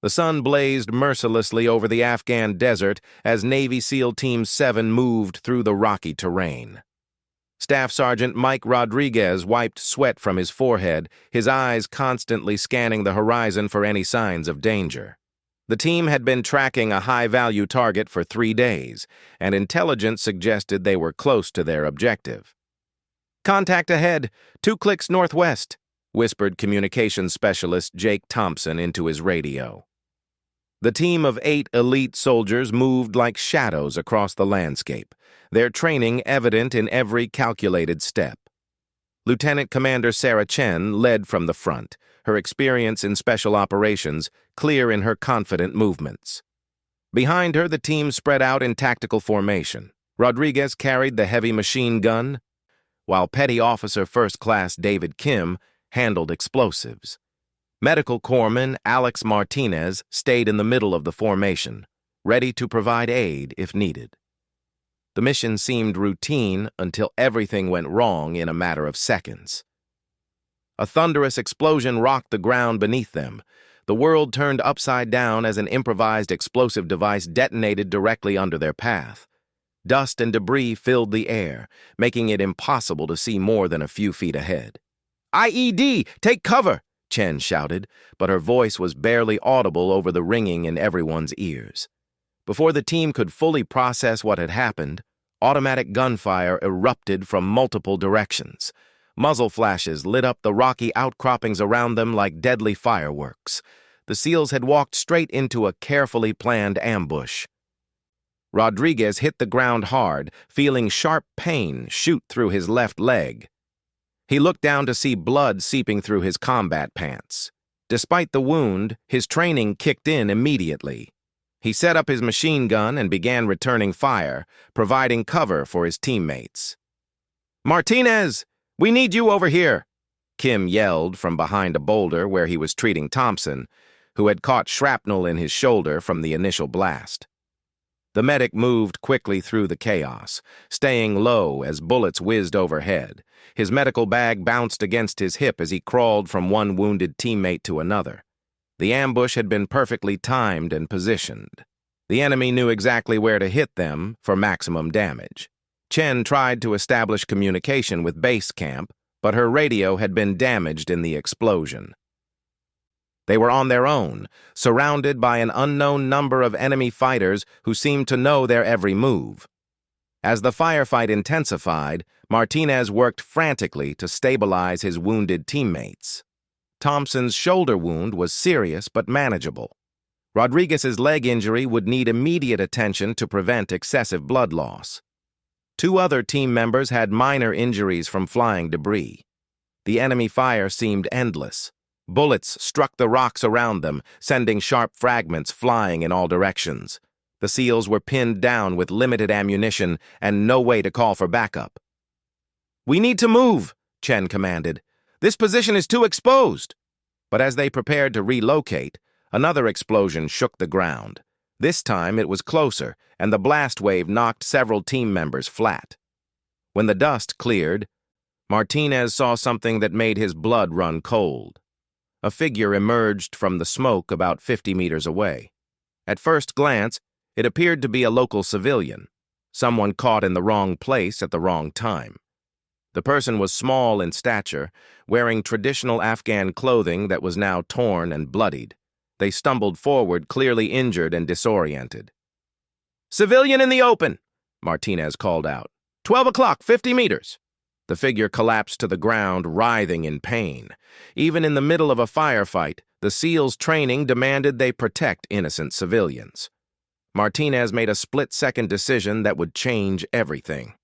The sun blazed mercilessly over the Afghan desert as Navy SEAL Team 7 moved through the rocky terrain. Staff Sergeant Mike Rodriguez wiped sweat from his forehead, his eyes constantly scanning the horizon for any signs of danger. The team had been tracking a high-value target for 3 days, and intelligence suggested they were close to their objective. "Contact ahead, 2 clicks northwest," whispered communications specialist Jake Thompson into his radio. The team of 8 elite soldiers moved like shadows across the landscape, their training evident in every calculated step. Lieutenant Commander Sarah Chen led from the front, her experience in special operations clear in her confident movements. Behind her, the team spread out in tactical formation. Rodriguez carried the heavy machine gun, while Petty Officer First Class David Kim handled explosives. Medical Corpsman Alex Martinez stayed in the middle of the formation, ready to provide aid if needed. The mission seemed routine until everything went wrong in a matter of seconds. A thunderous explosion rocked the ground beneath them. The world turned upside down as an improvised explosive device detonated directly under their path. Dust and debris filled the air, making it impossible to see more than a few feet ahead. "IED! Take cover!" Chen shouted, but her voice was barely audible over the ringing in everyone's ears. Before the team could fully process what had happened, automatic gunfire erupted from multiple directions. Muzzle flashes lit up the rocky outcroppings around them like deadly fireworks. The SEALs had walked straight into a carefully planned ambush. Rodriguez hit the ground hard, feeling sharp pain shoot through his left leg. He looked down to see blood seeping through his combat pants. Despite the wound, his training kicked in immediately. He set up his machine gun and began returning fire, providing cover for his teammates. "Martinez! We need you over here!" Kim yelled from behind a boulder where he was treating Thompson, who had caught shrapnel in his shoulder from the initial blast. The medic moved quickly through the chaos, staying low as bullets whizzed overhead. His medical bag bounced against his hip as he crawled from one wounded teammate to another. The ambush had been perfectly timed and positioned. The enemy knew exactly where to hit them for maximum damage. Chen tried to establish communication with base camp, but her radio had been damaged in the explosion. They were on their own, surrounded by an unknown number of enemy fighters who seemed to know their every move. As the firefight intensified, Martinez worked frantically to stabilize his wounded teammates. Thompson's shoulder wound was serious but manageable. Rodriguez's leg injury would need immediate attention to prevent excessive blood loss. 2 other team members had minor injuries from flying debris. The enemy fire seemed endless. Bullets struck the rocks around them, sending sharp fragments flying in all directions. The SEALs were pinned down with limited ammunition and no way to call for backup. "We need to move," Chen commanded. "This position is too exposed." But as they prepared to relocate, another explosion shook the ground. This time it was closer, and the blast wave knocked several team members flat. When the dust cleared, Martinez saw something that made his blood run cold. A figure emerged from the smoke about 50 meters away. At first glance, it appeared to be a local civilian, someone caught in the wrong place at the wrong time. The person was small in stature, wearing traditional Afghan clothing that was now torn and bloodied. They stumbled forward, clearly injured and disoriented. "Civilian in the open!" Martinez called out. 12 o'clock, 50 meters. The figure collapsed to the ground, writhing in pain. Even in the middle of a firefight, the SEALs' training demanded they protect innocent civilians. Martinez made a split-second decision that would change everything.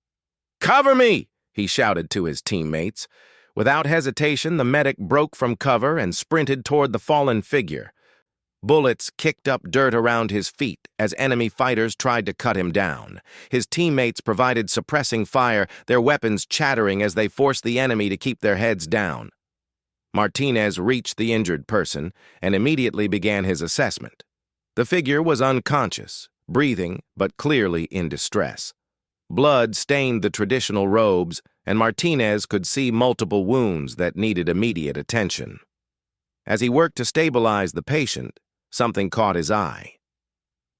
"Cover me!" he shouted to his teammates. Without hesitation, the medic broke from cover and sprinted toward the fallen figure. Bullets kicked up dirt around his feet as enemy fighters tried to cut him down. His teammates provided suppressing fire, their weapons chattering as they forced the enemy to keep their heads down. Martinez reached the injured person and immediately began his assessment. The figure was unconscious, breathing, but clearly in distress. Blood stained the traditional robes, and Martinez could see multiple wounds that needed immediate attention. As he worked to stabilize the patient, something caught his eye.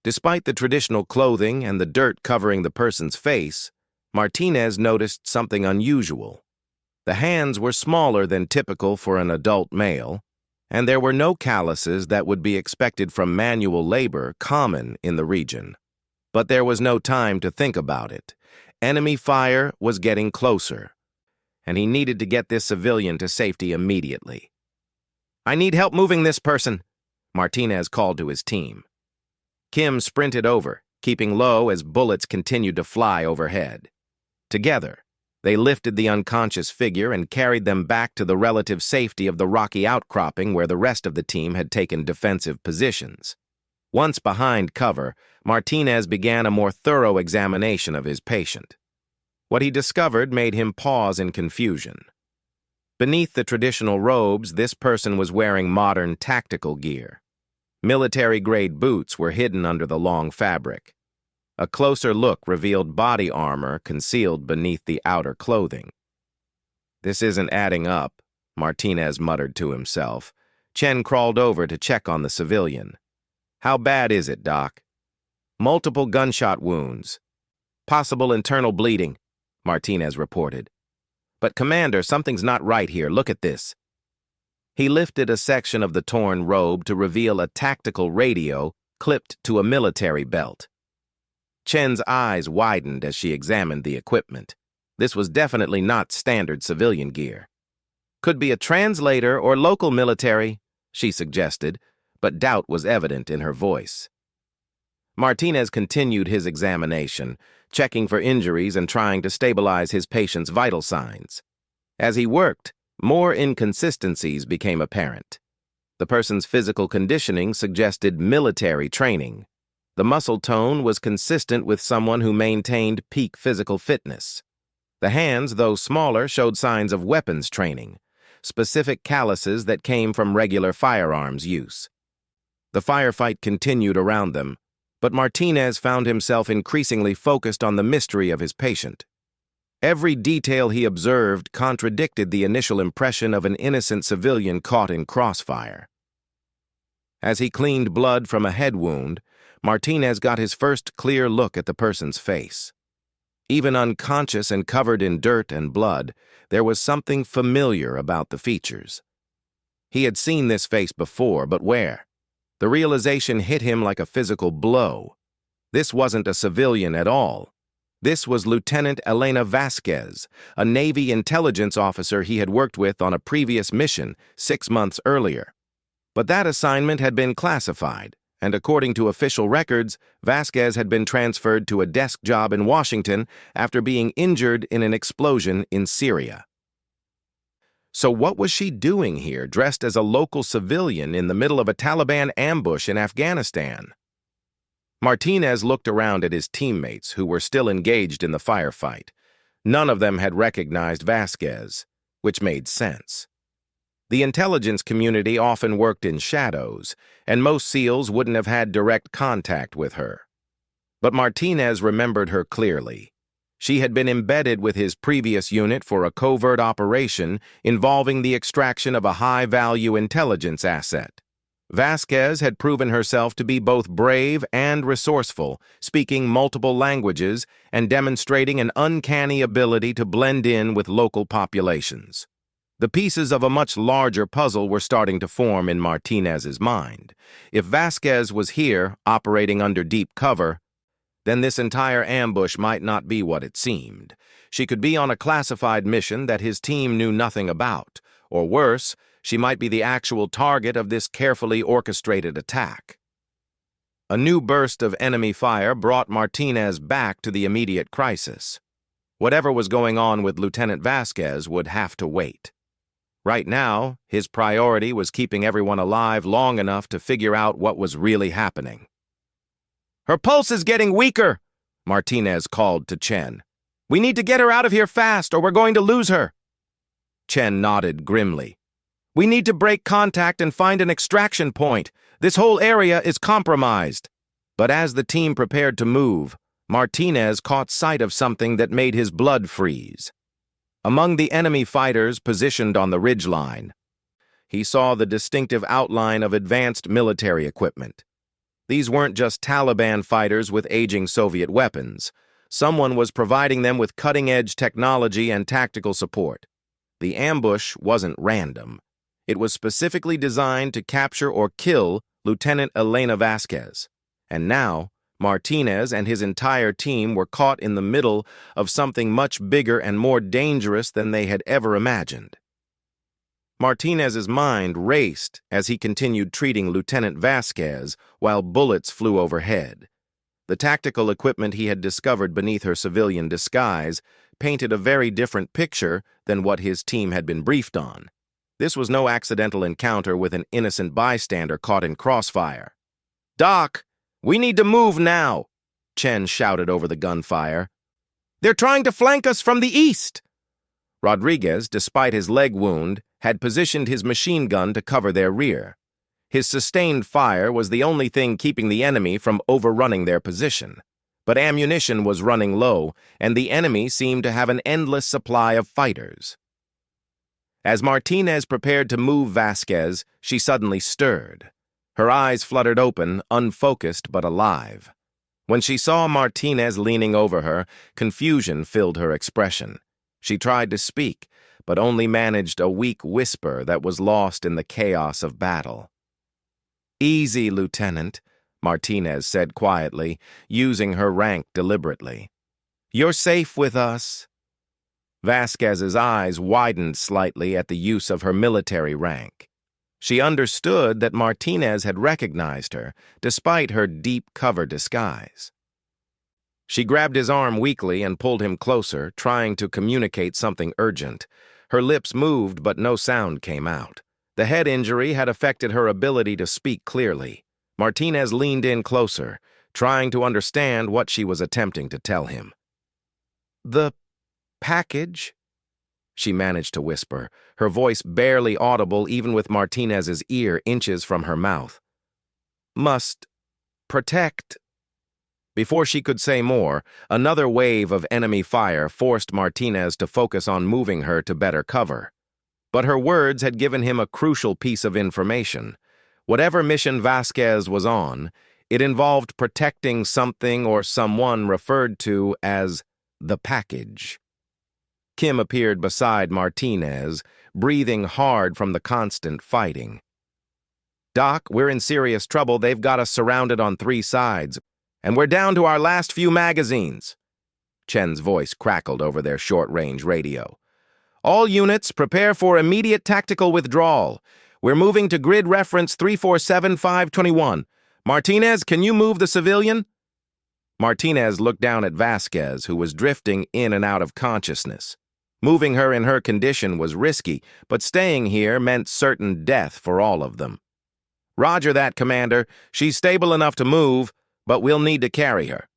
Despite the traditional clothing and the dirt covering the person's face, Martinez noticed something unusual. The hands were smaller than typical for an adult male, and there were no calluses that would be expected from manual labor common in the region. But there was no time to think about it. Enemy fire was getting closer, and he needed to get this civilian to safety immediately. "I need help moving this person," Martinez called to his team. Kim sprinted over, keeping low as bullets continued to fly overhead. Together, they lifted the unconscious figure and carried them back to the relative safety of the rocky outcropping where the rest of the team had taken defensive positions. Once behind cover, Martinez began a more thorough examination of his patient. What he discovered made him pause in confusion. Beneath the traditional robes, this person was wearing modern tactical gear. Military-grade boots were hidden under the long fabric. A closer look revealed body armor concealed beneath the outer clothing. "This isn't adding up," Martinez muttered to himself. Chen crawled over to check on the civilian. "How bad is it, Doc?" "Multiple gunshot wounds. Possible internal bleeding," Martinez reported. "But, Commander, something's not right here. Look at this." He lifted a section of the torn robe to reveal a tactical radio clipped to a military belt. Chen's eyes widened as she examined the equipment. This was definitely not standard civilian gear. "Could be a translator or local military," she suggested, but doubt was evident in her voice. Martinez continued his examination, checking for injuries and trying to stabilize his patient's vital signs. As he worked, more inconsistencies became apparent. The person's physical conditioning suggested military training. The muscle tone was consistent with someone who maintained peak physical fitness. The hands, though smaller, showed signs of weapons training, specific calluses that came from regular firearms use. The firefight continued around them, but Martinez found himself increasingly focused on the mystery of his patient. Every detail he observed contradicted the initial impression of an innocent civilian caught in crossfire. As he cleaned blood from a head wound, Martinez got his first clear look at the person's face. Even unconscious and covered in dirt and blood, there was something familiar about the features. He had seen this face before, but where? The realization hit him like a physical blow. This wasn't a civilian at all. This was Lieutenant Elena Vasquez, a Navy intelligence officer he had worked with on a previous mission 6 months earlier. But that assignment had been classified, and according to official records, Vasquez had been transferred to a desk job in Washington after being injured in an explosion in Syria. So what was she doing here, dressed as a local civilian in the middle of a Taliban ambush in Afghanistan? Martinez looked around at his teammates, who were still engaged in the firefight. None of them had recognized Vasquez, which made sense. The intelligence community often worked in shadows, and most SEALs wouldn't have had direct contact with her. But Martinez remembered her clearly. She had been embedded with his previous unit for a covert operation involving the extraction of a high-value intelligence asset. Vasquez had proven herself to be both brave and resourceful, speaking multiple languages and demonstrating an uncanny ability to blend in with local populations. The pieces of a much larger puzzle were starting to form in Martinez's mind. If Vasquez was here, operating under deep cover, then this entire ambush might not be what it seemed. She could be on a classified mission that his team knew nothing about, or worse, she might be the actual target of this carefully orchestrated attack. A new burst of enemy fire brought Martinez back to the immediate crisis. Whatever was going on with Lieutenant Vasquez would have to wait. Right now, his priority was keeping everyone alive long enough to figure out what was really happening. "Her pulse is getting weaker," Martinez called to Chen. "We need to get her out of here fast or we're going to lose her." Chen nodded grimly. "We need to break contact and find an extraction point. This whole area is compromised." But as the team prepared to move, Martinez caught sight of something that made his blood freeze. Among the enemy fighters positioned on the ridgeline, he saw the distinctive outline of advanced military equipment. These weren't just Taliban fighters with aging Soviet weapons. Someone was providing them with cutting-edge technology and tactical support. The ambush wasn't random. It was specifically designed to capture or kill Lieutenant Elena Vasquez. And now, Martinez and his entire team were caught in the middle of something much bigger and more dangerous than they had ever imagined. Martinez's mind raced as he continued treating Lieutenant Vasquez while bullets flew overhead. The tactical equipment he had discovered beneath her civilian disguise painted a very different picture than what his team had been briefed on. This was no accidental encounter with an innocent bystander caught in crossfire. "Doc, we need to move now," Chen shouted over the gunfire. "They're trying to flank us from the east." Rodriguez, despite his leg wound, had positioned his machine gun to cover their rear. His sustained fire was the only thing keeping the enemy from overrunning their position. But ammunition was running low, and the enemy seemed to have an endless supply of fighters. As Martinez prepared to move Vasquez, she suddenly stirred. Her eyes fluttered open, unfocused but alive. When she saw Martinez leaning over her, confusion filled her expression. She tried to speak, but only managed a weak whisper that was lost in the chaos of battle. "Easy, Lieutenant," Martinez said quietly, using her rank deliberately. "You're safe with us." Vasquez's eyes widened slightly at the use of her military rank. She understood that Martinez had recognized her, despite her deep cover disguise. She grabbed his arm weakly and pulled him closer, trying to communicate something urgent. Her lips moved, but no sound came out. The head injury had affected her ability to speak clearly. Martinez leaned in closer, trying to understand what she was attempting to tell him. "The package?" she managed to whisper, her voice barely audible even with Martinez's ear inches from her mouth. "Must protect." Before she could say more, another wave of enemy fire forced Martinez to focus on moving her to better cover. But her words had given him a crucial piece of information. Whatever mission Vasquez was on, it involved protecting something or someone referred to as the package. Kim appeared beside Martinez, breathing hard from the constant fighting. "Doc, we're in serious trouble. They've got us surrounded on 3 sides, and we're down to our last few magazines." Chen's voice crackled over their short-range radio. "All units, prepare for immediate tactical withdrawal. We're moving to grid reference 347521. Martinez, can you move the civilian?" Martinez looked down at Vasquez, who was drifting in and out of consciousness. Moving her in her condition was risky, but staying here meant certain death for all of them. "Roger that, Commander. She's stable enough to move, but we'll need to carry her."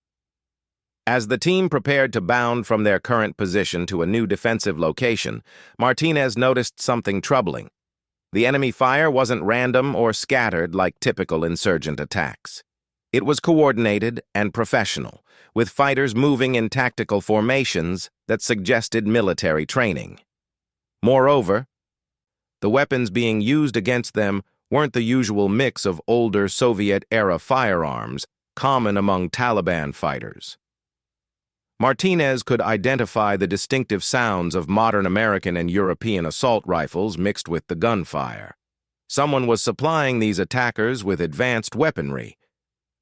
As the team prepared to bound from their current position to a new defensive location, Martinez noticed something troubling. The enemy fire wasn't random or scattered like typical insurgent attacks. It was coordinated and professional, with fighters moving in tactical formations that suggested military training. Moreover, the weapons being used against them weren't the usual mix of older Soviet-era firearms common among Taliban fighters. Martinez could identify the distinctive sounds of modern American and European assault rifles mixed with the gunfire. Someone was supplying these attackers with advanced weaponry.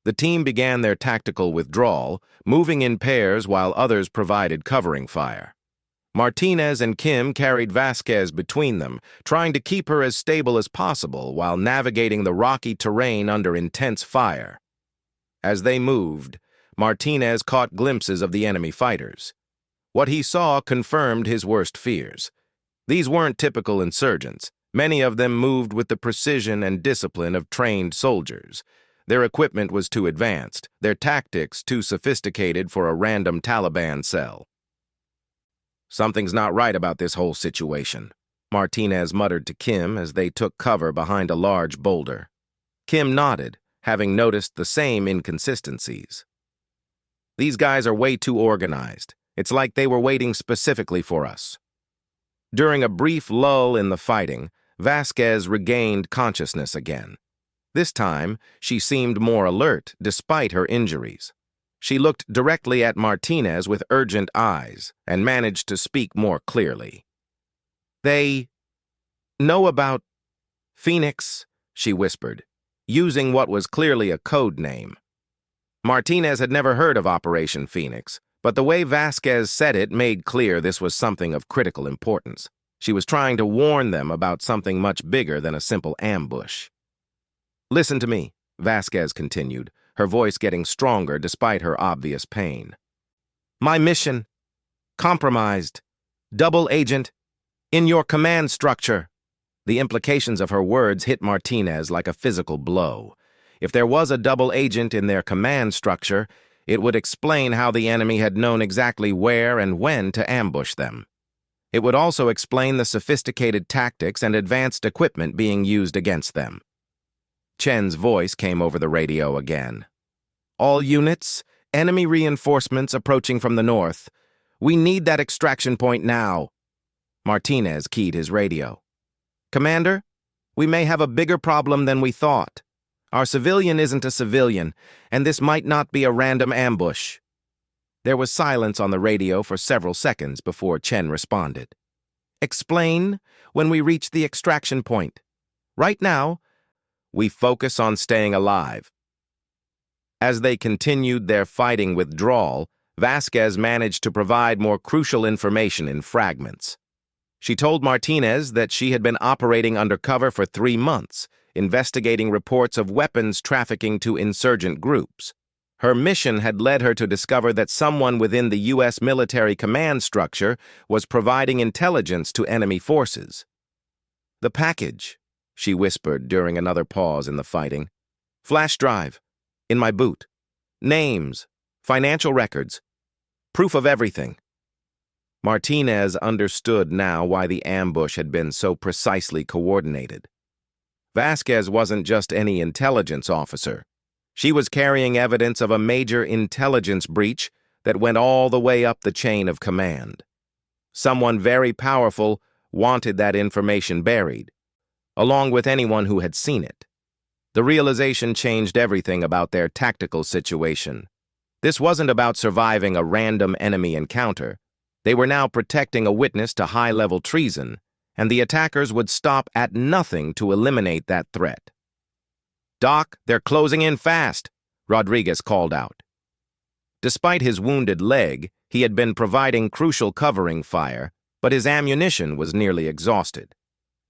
The team began their tactical withdrawal, moving in pairs while others provided covering fire. Martinez and Kim carried Vasquez between them, trying to keep her as stable as possible while navigating the rocky terrain under intense fire. As they moved, Martinez caught glimpses of the enemy fighters. What he saw confirmed his worst fears. These weren't typical insurgents. Many of them moved with the precision and discipline of trained soldiers. Their equipment was too advanced, their tactics too sophisticated for a random Taliban cell. "Something's not right about this whole situation," Martinez muttered to Kim as they took cover behind a large boulder. Kim nodded, having noticed the same inconsistencies. "These guys are way too organized. It's like they were waiting specifically for us." During a brief lull in the fighting, Vasquez regained consciousness again. This time, she seemed more alert despite her injuries. She looked directly at Martinez with urgent eyes and managed to speak more clearly. "They know about Phoenix," she whispered, using what was clearly a code name. Martinez had never heard of Operation Phoenix, but the way Vasquez said it made clear this was something of critical importance. She was trying to warn them about something much bigger than a simple ambush. "Listen to me," Vasquez continued, her voice getting stronger despite her obvious pain. "My mission, compromised, double agent, in your command structure." The implications of her words hit Martinez like a physical blow. If there was a double agent in their command structure, it would explain how the enemy had known exactly where and when to ambush them. It would also explain the sophisticated tactics and advanced equipment being used against them. Chen's voice came over the radio again. "All units, enemy reinforcements approaching from the north. We need that extraction point now." Martinez keyed his radio. "Commander, we may have a bigger problem than we thought. Our civilian isn't a civilian, and this might not be a random ambush." There was silence on the radio for several seconds before Chen responded. "Explain when we reach the extraction point. Right now, we focus on staying alive." As they continued their fighting withdrawal, Vasquez managed to provide more crucial information in fragments. She told Martinez that she had been operating undercover for 3 months, investigating reports of weapons trafficking to insurgent groups. Her mission had led her to discover that someone within the U.S. military command structure was providing intelligence to enemy forces. "The package," she whispered during another pause in the fighting. "Flash drive, in my boot. Names, financial records, proof of everything." Martinez understood now why the ambush had been so precisely coordinated. Vasquez wasn't just any intelligence officer. She was carrying evidence of a major intelligence breach that went all the way up the chain of command. Someone very powerful wanted that information buried, along with anyone who had seen it. The realization changed everything about their tactical situation. This wasn't about surviving a random enemy encounter. They were now protecting a witness to high-level treason, and the attackers would stop at nothing to eliminate that threat. "Doc, they're closing in fast," Rodriguez called out. Despite his wounded leg, he had been providing crucial covering fire, but his ammunition was nearly exhausted.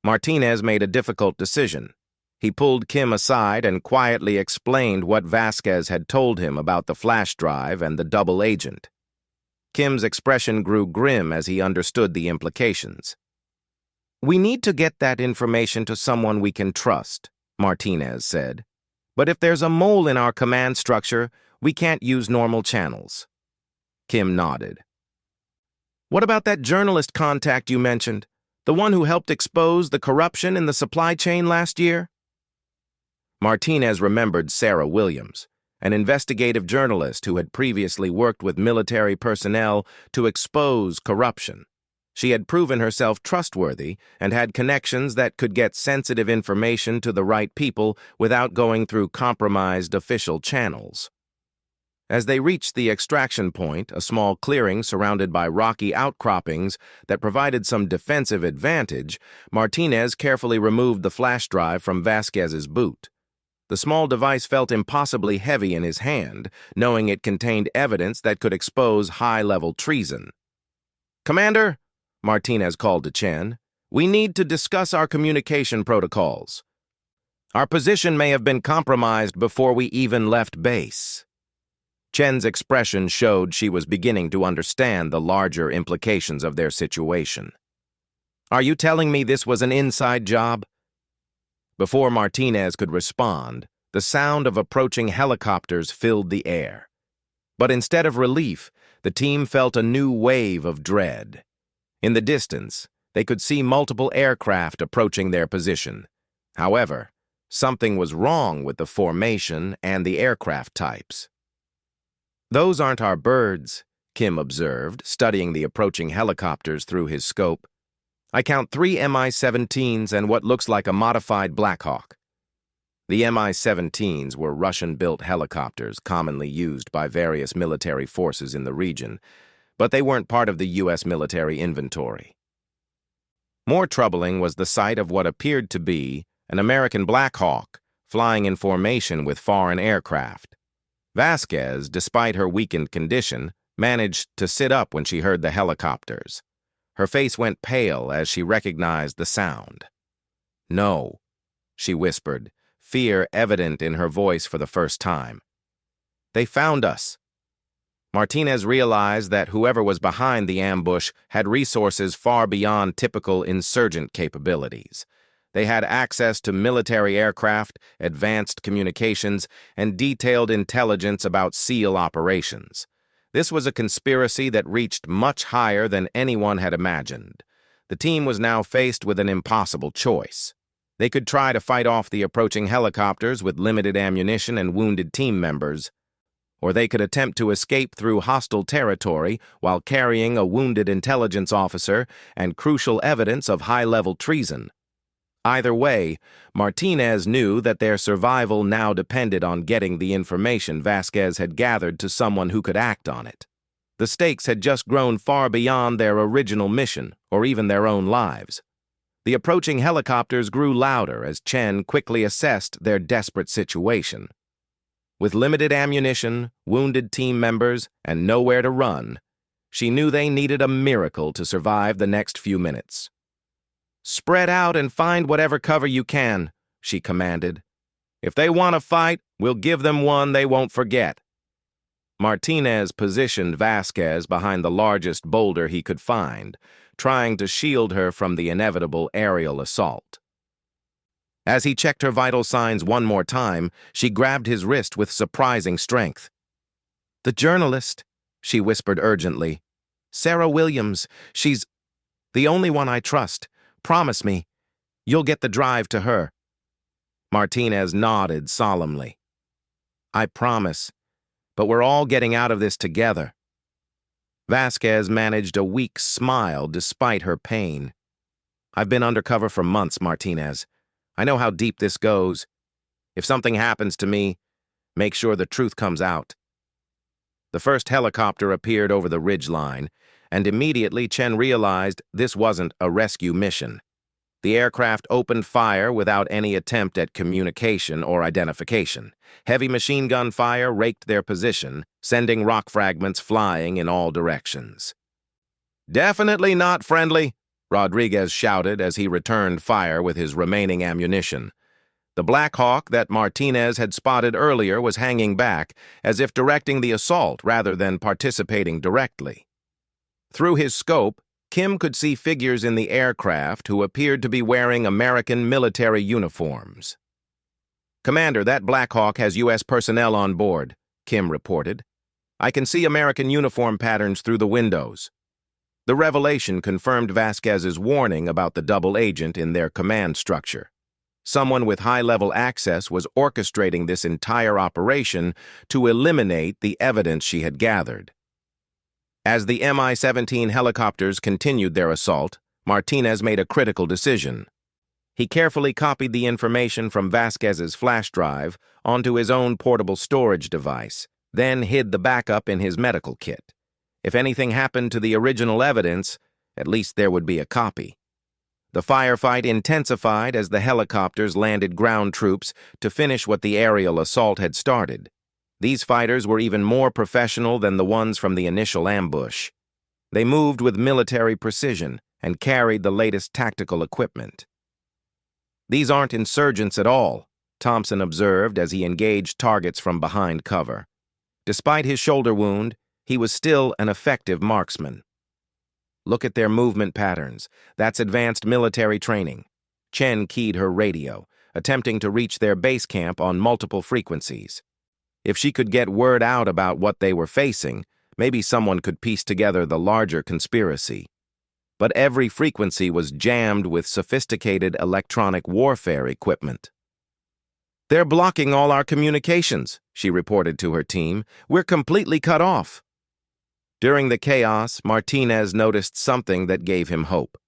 Martinez made a difficult decision. He pulled Kim aside and quietly explained what Vasquez had told him about the flash drive and the double agent. Kim's expression grew grim as he understood the implications. "We need to get that information to someone we can trust," Martinez said. "But if there's a mole in our command structure, we can't use normal channels." Kim nodded. "What about that journalist contact you mentioned? The one who helped expose the corruption in the supply chain last year?" Martinez remembered Sarah Williams, an investigative journalist who had previously worked with military personnel to expose corruption. She had proven herself trustworthy and had connections that could get sensitive information to the right people without going through compromised official channels. As they reached the extraction point, a small clearing surrounded by rocky outcroppings that provided some defensive advantage, Martinez carefully removed the flash drive from Vasquez's boot. The small device felt impossibly heavy in his hand, knowing it contained evidence that could expose high-level treason. "Commander," Martinez called to Chen, "we need to discuss our communication protocols. Our position may have been compromised before we even left base." Chen's expression showed she was beginning to understand the larger implications of their situation. "Are you telling me this was an inside job?" Before Martinez could respond, the sound of approaching helicopters filled the air. But instead of relief, the team felt a new wave of dread. In the distance, they could see multiple aircraft approaching their position. However, something was wrong with the formation and the aircraft types. "Those aren't our birds," Kim observed, studying the approaching helicopters through his scope. I count 3 Mi-17s and what looks like a modified Black Hawk. The Mi-17s were Russian-built helicopters commonly used by various military forces in the region, but they weren't part of the U.S. military inventory. More troubling was the sight of what appeared to be an American Black Hawk flying in formation with foreign aircraft. Vasquez, despite her weakened condition, managed to sit up when she heard the helicopters. Her face went pale as she recognized the sound. "No," she whispered, fear evident in her voice for the first time. "They found us." Martinez realized that whoever was behind the ambush had resources far beyond typical insurgent capabilities. They had access to military aircraft, advanced communications, and detailed intelligence about SEAL operations. This was a conspiracy that reached much higher than anyone had imagined. The team was now faced with an impossible choice. They could try to fight off the approaching helicopters with limited ammunition and wounded team members, or they could attempt to escape through hostile territory while carrying a wounded intelligence officer and crucial evidence of high-level treason. Either way, Martinez knew that their survival now depended on getting the information Vasquez had gathered to someone who could act on it. The stakes had just grown far beyond their original mission, or even their own lives. The approaching helicopters grew louder as Chen quickly assessed their desperate situation. With limited ammunition, wounded team members, and nowhere to run, she knew they needed a miracle to survive the next few minutes. "Spread out and find whatever cover you can," she commanded. "If they want to fight, we'll give them one they won't forget." Martinez positioned Vasquez behind the largest boulder he could find, trying to shield her from the inevitable aerial assault. As he checked her vital signs one more time, she grabbed his wrist with surprising strength. "The journalist," she whispered urgently. "Sarah Williams, she's the only one I trust. Promise me, you'll get the drive to her." Martinez nodded solemnly. "I promise, but we're all getting out of this together." Vasquez managed a weak smile despite her pain. "I've been undercover for months, Martinez. I know how deep this goes. If something happens to me, make sure the truth comes out." The first helicopter appeared over the ridgeline, and immediately Chen realized this wasn't a rescue mission. The aircraft opened fire without any attempt at communication or identification. Heavy machine gun fire raked their position, sending rock fragments flying in all directions. "Definitely not friendly," Rodriguez shouted as he returned fire with his remaining ammunition. The Black Hawk that Martinez had spotted earlier was hanging back, as if directing the assault rather than participating directly. Through his scope, Kim could see figures in the aircraft who appeared to be wearing American military uniforms. "Commander, that Black Hawk has U.S. personnel on board," Kim reported. "I can see American uniform patterns through the windows." The revelation confirmed Vasquez's warning about the double agent in their command structure. Someone with high-level access was orchestrating this entire operation to eliminate the evidence she had gathered. As the Mi-17 helicopters continued their assault, Martinez made a critical decision. He carefully copied the information from Vasquez's flash drive onto his own portable storage device, then hid the backup in his medical kit. If anything happened to the original evidence, at least there would be a copy. The firefight intensified as the helicopters landed ground troops to finish what the aerial assault had started. These fighters were even more professional than the ones from the initial ambush. They moved with military precision and carried the latest tactical equipment. "These aren't insurgents at all," Thompson observed as he engaged targets from behind cover. Despite his shoulder wound, he was still an effective marksman. "Look at their movement patterns. That's advanced military training." Chen keyed her radio, attempting to reach their base camp on multiple frequencies. If she could get word out about what they were facing, maybe someone could piece together the larger conspiracy. But every frequency was jammed with sophisticated electronic warfare equipment. "They're blocking all our communications," she reported to her team. "We're completely cut off." During the chaos, Martinez noticed something that gave him hope.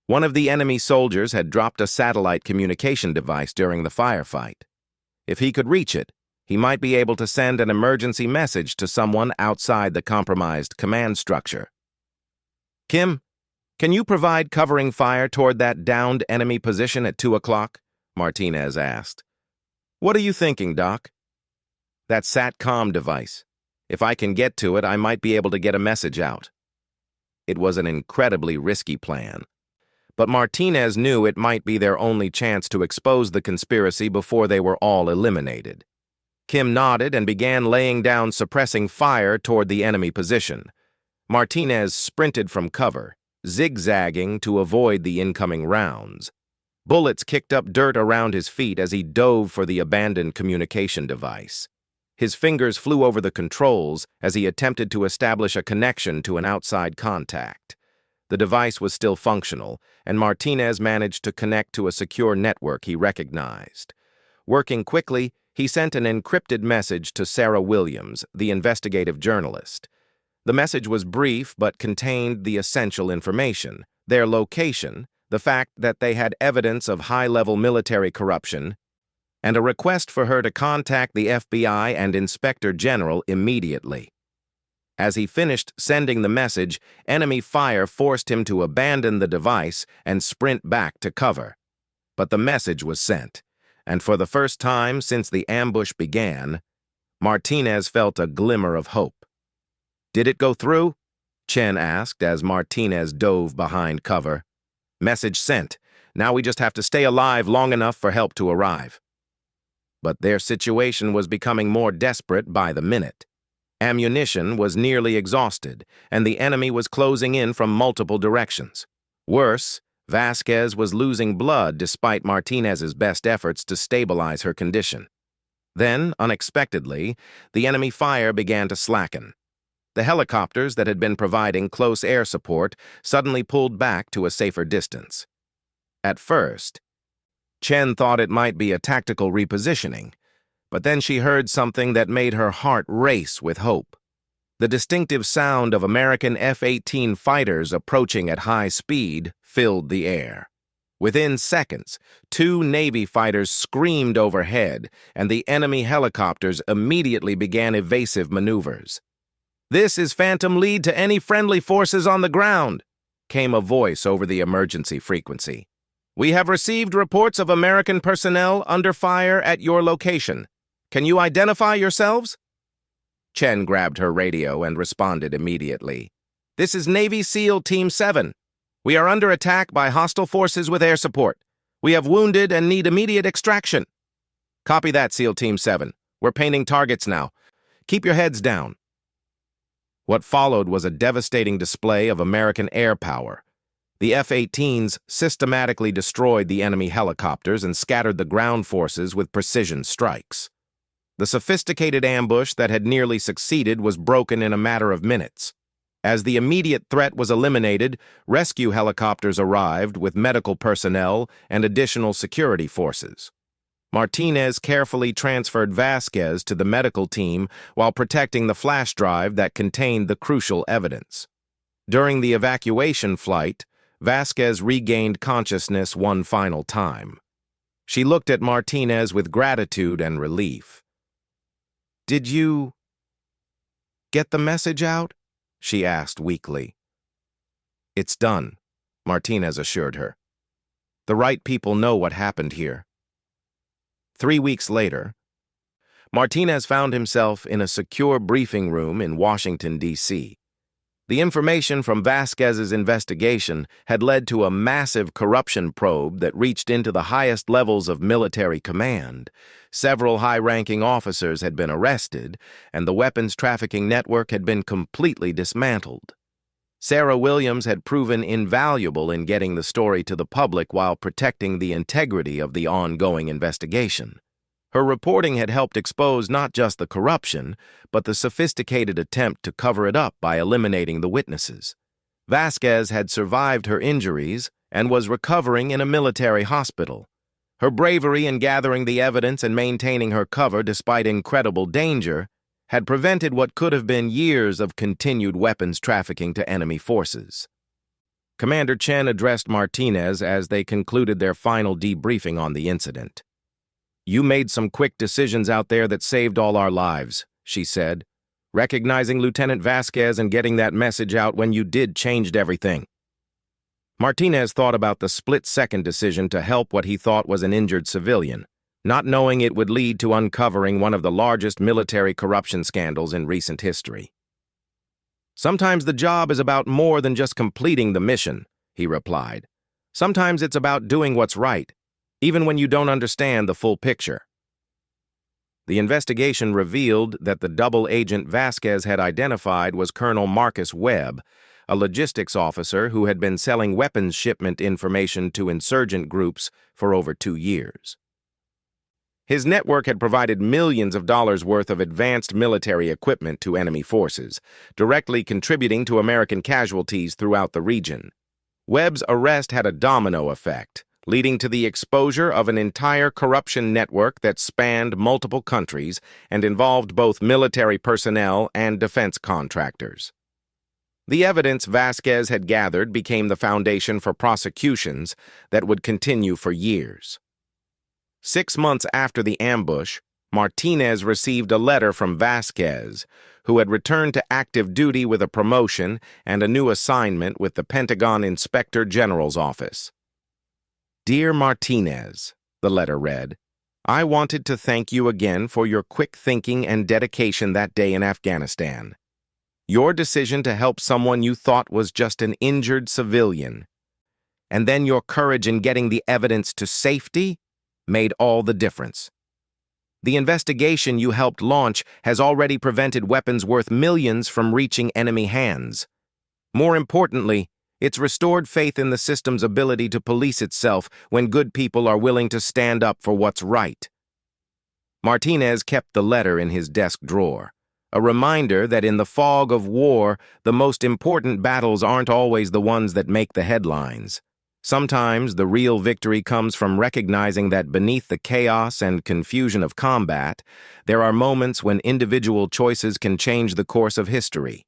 One of the enemy soldiers had dropped a satellite communication device during the firefight. If he could reach it, he might be able to send an emergency message to someone outside the compromised command structure. "Kim, can you provide covering fire toward that downed enemy position at 2 o'clock?" Martinez asked. "What are you thinking, Doc?" "That SATCOM device. If I can get to it, I might be able to get a message out." It was an incredibly risky plan, but Martinez knew it might be their only chance to expose the conspiracy before they were all eliminated. Kim nodded and began laying down suppressing fire toward the enemy position. Martinez sprinted from cover, zigzagging to avoid the incoming rounds. Bullets kicked up dirt around his feet as he dove for the abandoned communication device. His fingers flew over the controls as he attempted to establish a connection to an outside contact. The device was still functional, and Martinez managed to connect to a secure network he recognized. Working quickly, he sent an encrypted message to Sarah Williams, the investigative journalist. The message was brief but contained the essential information: their location, the fact that they had evidence of high-level military corruption, and a request for her to contact the FBI and Inspector General immediately. As he finished sending the message, enemy fire forced him to abandon the device and sprint back to cover. But the message was sent, and for the first time since the ambush began, Martinez felt a glimmer of hope. "Did it go through?" Chen asked as Martinez dove behind cover. "Message sent. Now we just have to stay alive long enough for help to arrive." But their situation was becoming more desperate by the minute. Ammunition was nearly exhausted, and the enemy was closing in from multiple directions. Worse, Vasquez was losing blood despite Martinez's best efforts to stabilize her condition. Then, unexpectedly, the enemy fire began to slacken. The helicopters that had been providing close air support suddenly pulled back to a safer distance. At first, Chen thought it might be a tactical repositioning, but then she heard something that made her heart race with hope. The distinctive sound of American F-18 fighters approaching at high speed filled the air. Within seconds, 2 Navy fighters screamed overhead, and the enemy helicopters immediately began evasive maneuvers. "This is Phantom Lead to any friendly forces on the ground," came a voice over the emergency frequency. "We have received reports of American personnel under fire at your location. Can you identify yourselves?" Chen grabbed her radio and responded immediately. "This is Navy SEAL Team 7. We are under attack by hostile forces with air support. We have wounded and need immediate extraction." "Copy that, SEAL Team 7. We're painting targets now. Keep your heads down." What followed was a devastating display of American air power. The F-18s systematically destroyed the enemy helicopters and scattered the ground forces with precision strikes. The sophisticated ambush that had nearly succeeded was broken in a matter of minutes. As the immediate threat was eliminated, rescue helicopters arrived with medical personnel and additional security forces. Martinez carefully transferred Vasquez to the medical team while protecting the flash drive that contained the crucial evidence. During the evacuation flight, Vasquez regained consciousness one final time. She looked at Martinez with gratitude and relief. "Did you get the message out?" she asked weakly. "It's done," Martinez assured her. "The right people know what happened here." 3 weeks later, Martinez found himself in a secure briefing room in Washington, D.C. The information from Vasquez's investigation had led to a massive corruption probe that reached into the highest levels of military command. Several high-ranking officers had been arrested, and the weapons trafficking network had been completely dismantled. Sarah Williams had proven invaluable in getting the story to the public while protecting the integrity of the ongoing investigation. Her reporting had helped expose not just the corruption, but the sophisticated attempt to cover it up by eliminating the witnesses. Vasquez had survived her injuries and was recovering in a military hospital. Her bravery in gathering the evidence and maintaining her cover despite incredible danger had prevented what could have been years of continued weapons trafficking to enemy forces. Commander Chen addressed Martinez as they concluded their final debriefing on the incident. "You made some quick decisions out there that saved all our lives," she said. "Recognizing Lieutenant Vasquez and getting that message out when you did changed everything." Martinez thought about the split-second decision to help what he thought was an injured civilian, not knowing it would lead to uncovering one of the largest military corruption scandals in recent history. "Sometimes the job is about more than just completing the mission," he replied. "Sometimes it's about doing what's right, even when you don't understand the full picture." The investigation revealed that the double agent Vasquez had identified was Colonel Marcus Webb, a logistics officer who had been selling weapons shipment information to insurgent groups for over 2 years. His network had provided millions of dollars worth of advanced military equipment to enemy forces, directly contributing to American casualties throughout the region. Webb's arrest had a domino effect, leading to the exposure of an entire corruption network that spanned multiple countries and involved both military personnel and defense contractors. The evidence Vasquez had gathered became the foundation for prosecutions that would continue for years. 6 months after the ambush, Martinez received a letter from Vasquez, who had returned to active duty with a promotion and a new assignment with the Pentagon Inspector General's office. "Dear Martinez," the letter read, "I wanted to thank you again for your quick thinking and dedication that day in Afghanistan. Your decision to help someone you thought was just an injured civilian, and then your courage in getting the evidence to safety, made all the difference. The investigation you helped launch has already prevented weapons worth millions from reaching enemy hands. More importantly, it's restored faith in the system's ability to police itself when good people are willing to stand up for what's right." Martinez kept the letter in his desk drawer, a reminder that in the fog of war, the most important battles aren't always the ones that make the headlines. Sometimes the real victory comes from recognizing that beneath the chaos and confusion of combat, there are moments when individual choices can change the course of history.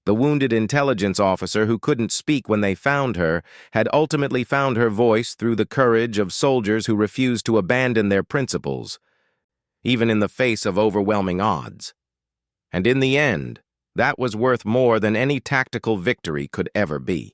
The wounded intelligence officer who couldn't speak when they found her had ultimately found her voice through the courage of soldiers who refused to abandon their principles, even in the face of overwhelming odds. And in the end, that was worth more than any tactical victory could ever be.